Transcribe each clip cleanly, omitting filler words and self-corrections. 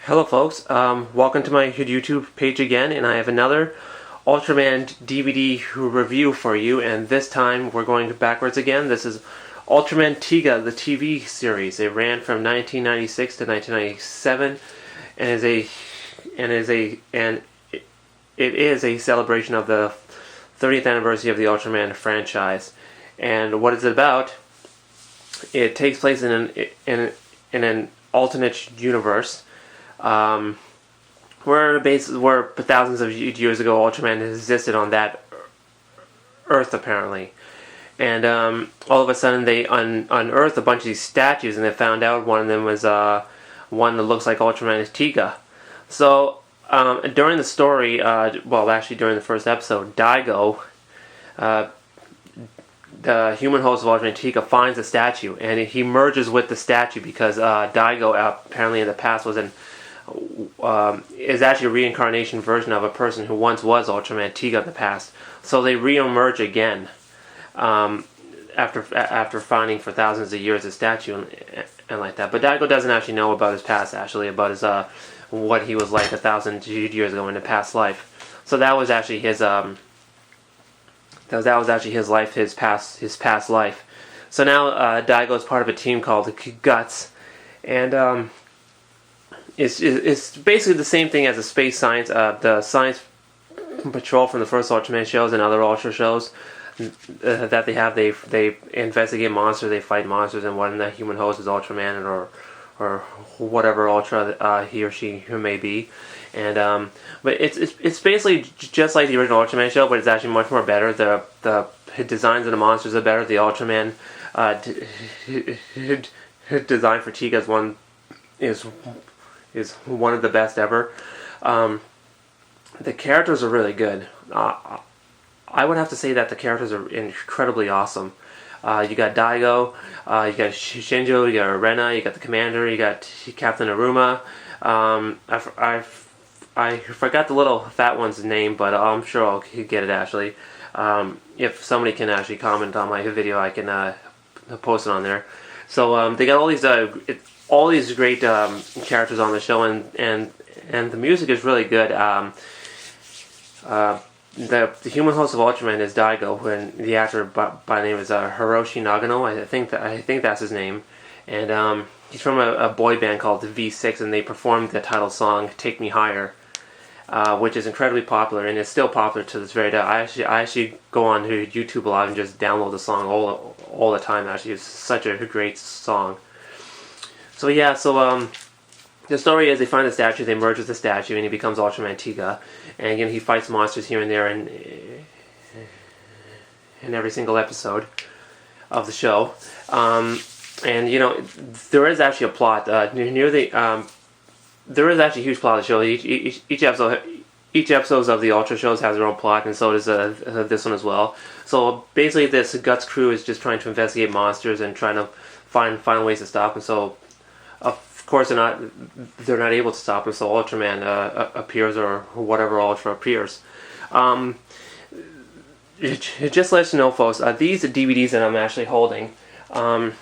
Hello folks, welcome to my YouTube page again, and I have another Ultraman DVD review for you, and this time we're going backwards again. This is Ultraman Tiga, the TV series. It ran from 1996 to 1997, and it is a celebration of the 30th anniversary of the Ultraman franchise. And what it's about, it takes place in an alternate universe. Where thousands of years ago Ultraman existed on that Earth apparently, and all of a sudden they unearthed a bunch of these statues, and they found out one of them was one that looks like Ultraman Tiga. So during the story, actually during the first episode, Daigo, the human host of Ultraman Tiga, finds the statue, and he merges with the statue because Daigo apparently in the past is actually a reincarnation version of a person who once was Ultraman Tiga in the past. So they re-emerge again after finding for thousands of years a statue and like that. But Daigo doesn't actually know about his past, actually, about his what he was like 1,000 years ago in a past life. So that was actually his that was actually his life, his past life. So now Daigo is part of a team called the Guts, and It's basically the same thing as the space science, the science patrol from the first Ultraman shows and other Ultra shows that they have. They investigate monsters, they fight monsters, and one of the human host is Ultraman or whatever Ultra he or she who may be. And but it's basically just like the original Ultraman show, but it's actually much more better. The designs of the monsters are better. The Ultraman design for Tiga is one of the best ever. The characters are really good. I would have to say that the characters are incredibly awesome. You got Daigo, you got Shinjo, you got Arena, you got the Commander, you got Captain Aruma. I forgot the little fat one's name, but I'm sure I'll get it actually. If somebody can actually comment on my video, I can post it on there. So they got all these great characters on the show, and the music is really good. The human host of Ultraman is Daigo, and the actor by name is Hiroshi Nagano. I think that's his name, and he's from a boy band called the V6, and they performed the title song "Take Me Higher," which is incredibly popular, and it's still popular to this very day. I actually go on to YouTube a lot and just download the song all the time. Actually, it's such a great song. So yeah, the story is they find the statue, they merge with the statue, and he becomes Ultraman Tiga. And again, he fights monsters here and there in every single episode of the show. And you know, there is actually a plot there is actually a huge plot of the show. Each episode of the Ultra shows has their own plot, and so does this one as well. So basically, this Guts crew is just trying to investigate monsters and trying to find ways to stop them. So of course they're not able to stop him, so Ultraman appears, or whatever Ultra appears. It just lets you know, folks, these DVDs that I'm actually holding, you'll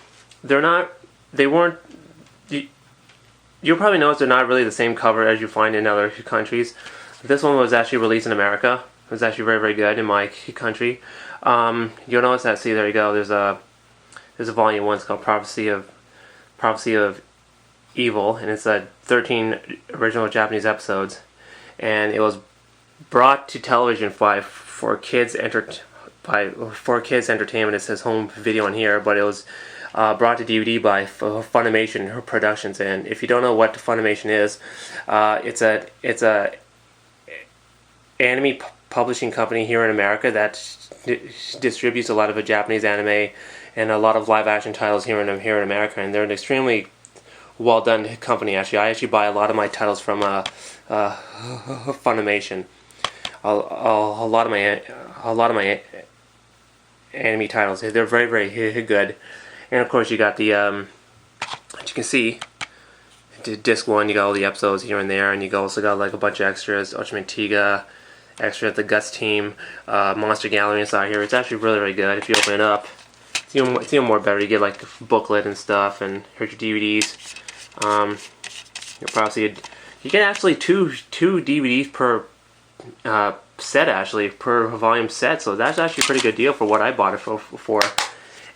probably notice they're not really the same cover as you find in other countries. This one was actually released in America. It was actually very, very good in my country. You'll notice that, see, there you go, there's a volume 1, it's called Prophecy of Evil, and it's 13 original Japanese episodes, and it was brought to television for kids entertainment. It says home video on here, but it was brought to DVD by Funimation Productions. And if you don't know what Funimation is, it's a anime publishing company here in America that distributes a lot of Japanese anime and a lot of live action titles here in America, and they're an extremely well done company. Actually, I actually buy a lot of my titles from Funimation. A lot of my anime titles, they're very, very good. And of course, you got the as you can see, disc 1. You got all the episodes here and there, and you also got like a bunch of extras. Ultraman Tiga, extra the Guts team, Monster Gallery inside here. It's actually really, really good. If you open it up, it's even more better. You get like a booklet and stuff, and here's your DVDs. You'll probably see You get actually two DVDs per set, actually, per volume set. So that's actually a pretty good deal for what I bought it for.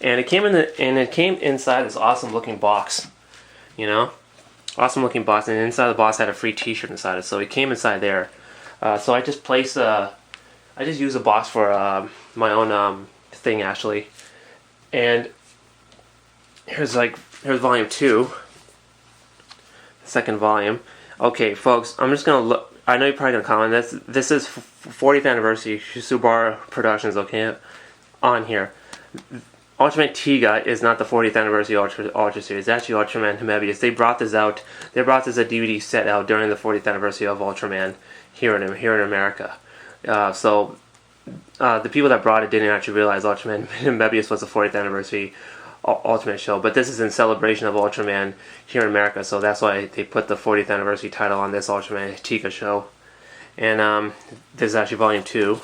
And it came inside this awesome looking box. You know, awesome looking box, and inside the box had a free T-shirt inside it. So it came inside there. So I just use a box for my own thing, actually. And here's volume 2, the second volume. Okay, folks, I'm just gonna look. I know you're probably gonna comment this. This is 40th anniversary Subaru Productions. Okay, on here. Ultraman Tiga is not the 40th anniversary Ultra series. It's actually Ultraman Mebius. They brought this out. They brought this a DVD set out during the 40th anniversary of Ultraman here in America. So the people that brought it didn't actually realize Ultraman Mebius was the 40th anniversary Ultraman show. But this is in celebration of Ultraman here in America. So that's why they put the 40th anniversary title on this Ultraman Tiga show. And this is actually volume 2.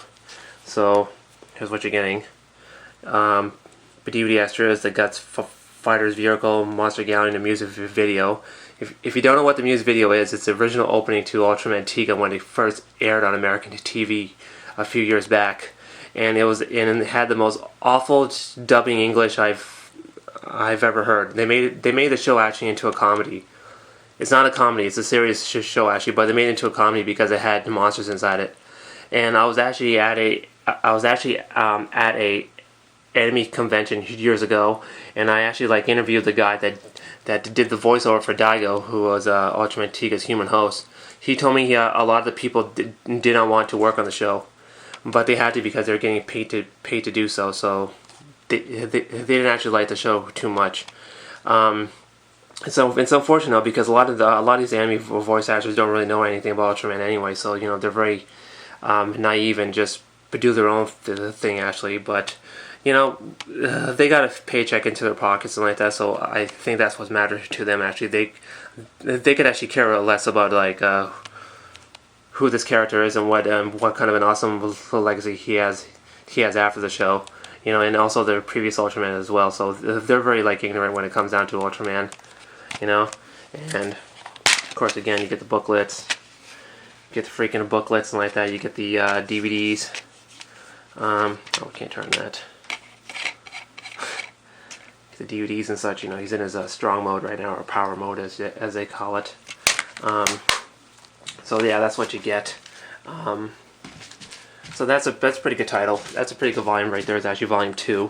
So here's what you're getting. The DVD extras, the Guts Fighters vehicle, Monster Gallery, and the music video. If you don't know what the music video is, it's the original opening to Ultraman Tiga when it first aired on American TV a few years back, and it had the most awful dubbing English I've ever heard. They made the show actually into a comedy. It's not a comedy; it's a serious show actually, but they made it into a comedy because it had monsters inside it. And I was actually at a anime convention years ago, and I actually interviewed the guy that did the voiceover for Daigo, who was Ultraman Tiga's human host. He told me a lot of the people did not want to work on the show, but they had to because they were getting paid to do so. So they didn't actually like the show too much. So it's unfortunate because a lot of these anime voice actors don't really know anything about Ultraman anyway. So they're very naive and just do their own thing actually, but. They got a paycheck into their pockets and like that, so I think that's what matters to them. Actually, they could actually care less about who this character is and what kind of an awesome legacy he has after the show. And also their previous Ultraman as well. So they're very ignorant when it comes down to Ultraman. And of course, again, you get the booklets, you get the freaking booklets and like that. You get the DVDs. Oh, we can't turn that. The DVDs and such, he's in his strong mode right now, or power mode as they call it. So yeah, that's what you get. So that's a pretty good title. That's a pretty good volume right there. It's actually volume 2.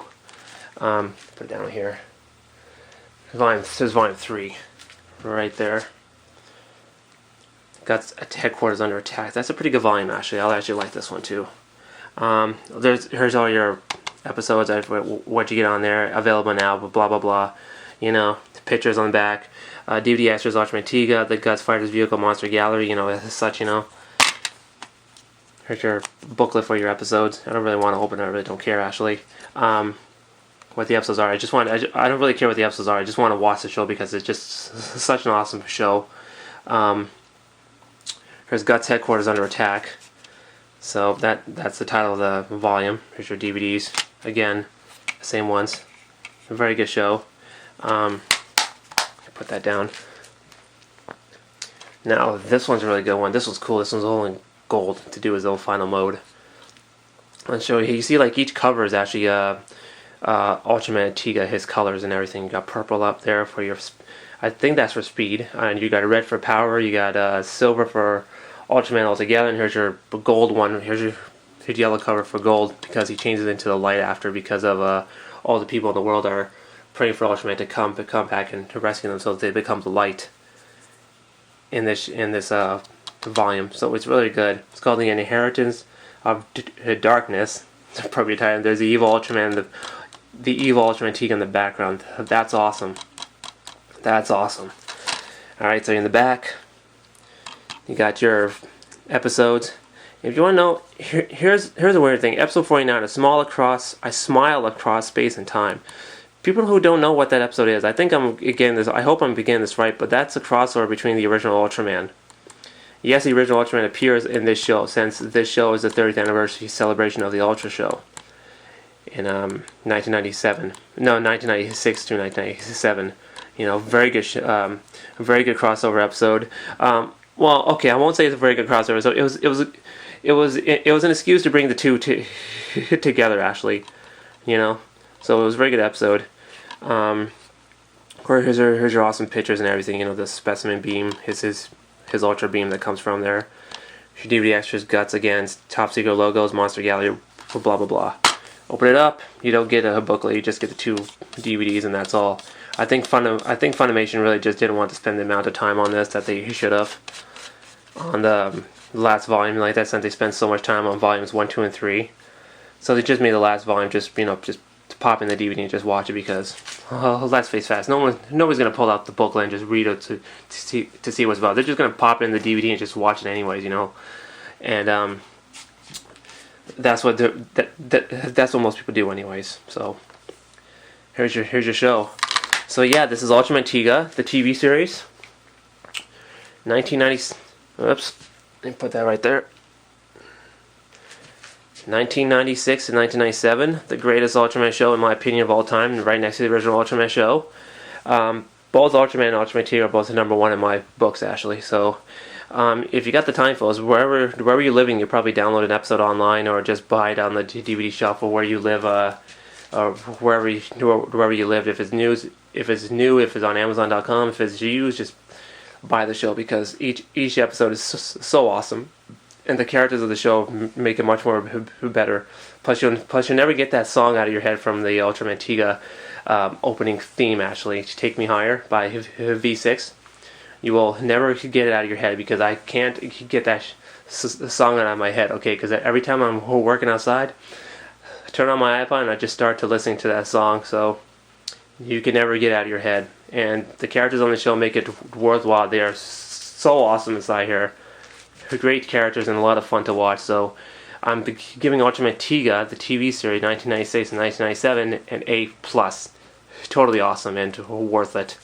Put it down here. This is volume 3, right there. Got Headquarters Under Attack. That's a pretty good volume actually. I'll actually like this one too. Here's all your episodes, what you get on there, available now, blah blah blah. The pictures on the back, DVD extras, Ultraman Tiga, the Guts Fighters vehicle, Monster Gallery, as such. Here's your booklet for your episodes. I don't really want to open it. I really don't care actually. What the episodes are. I don't really care what the episodes are. I just want to watch the show because it's just such an awesome show. Here's Guts Headquarters Under Attack. So that's the title of the volume. Here's your DVDs. Again, the same ones. A very good show. Put that down. Now this one's a really good one. This one's cool. This one's all in gold to do his own final mode. I'll show you. You see, each cover is actually Ultraman Tiga, his colors and everything. You got purple up there for your. I think that's for speed, and you got red for power. You got silver for Ultraman altogether, and here's your gold one. Here's your yellow cover for gold because he changes into the light after because of all the people in the world are praying for Ultraman to come back and to rescue them, so they become the light in this volume. So it's really good. It's called The Inheritance of Darkness. It's a appropriate title. There's the evil Ultraman, the evil Ultraman Tiga in the background. That's awesome. That's awesome. All right, so in the back, you got your episodes. If you want to know, here's a weird thing. Episode 49, I smile across space and time. People who don't know what that episode is, I hope I'm getting this right, but that's a crossover between the original Ultraman. Yes, the original Ultraman appears in this show, since this show is the 30th anniversary celebration of the Ultra show in 1996 to 1997. Very good crossover episode. well, okay, I won't say it's a very good crossover. So it was an excuse to bring the two together, actually. You know, so it was a very good episode. Of course, here's your awesome pictures and everything. You know, the specimen beam, his ultra beam that comes from there. Your DVD extras, guts again, top secret logos, monster gallery, blah blah blah. Open it up. You don't get a booklet. You just get the 2 DVDs, and that's all. I think Funimation really just didn't want to spend the amount of time on this that they should have on the last volume. Like that, since they spent so much time on volumes 1, 2, and 3, so they just made the last volume just just to pop in the DVD and just watch it because, let's face facts, nobody's gonna pull out the booklet and just read it to see what's about. They're just gonna pop in the DVD and just watch it anyways, you know, and that's what that's what most people do anyways. So here's your show. So yeah, this is Ultraman Tiga, the TV series, 1990. Oops, let me put that right there. 1996 and 1997, the greatest Ultraman show in my opinion of all time, right next to the original Ultraman show. Both Ultraman and Ultraman Tiga are both #1 in my books, actually. So if you got the time, folks, wherever you're living, you probably download an episode online or just buy it on the DVD shop or where you live, or wherever you live. If it's new, if it's on Amazon.com, if it's used, just buy the show because each episode is so awesome. And the characters of the show make it much more better. Plus, you'll never get that song out of your head from the Ultraman Tiga opening theme. Actually, "Take Me Higher" by V6. You will never get it out of your head because I can't get that song out of my head. Okay, because every time I'm working outside, I turn on my iPod and I just start to listening to that song. So you can never get it out of your head. And the characters on the show make it worthwhile. They are so awesome inside here. Great characters and a lot of fun to watch. So I'm giving Ultraman Tiga, the TV series, 1996 and 1997, an A+. Totally awesome and worth it.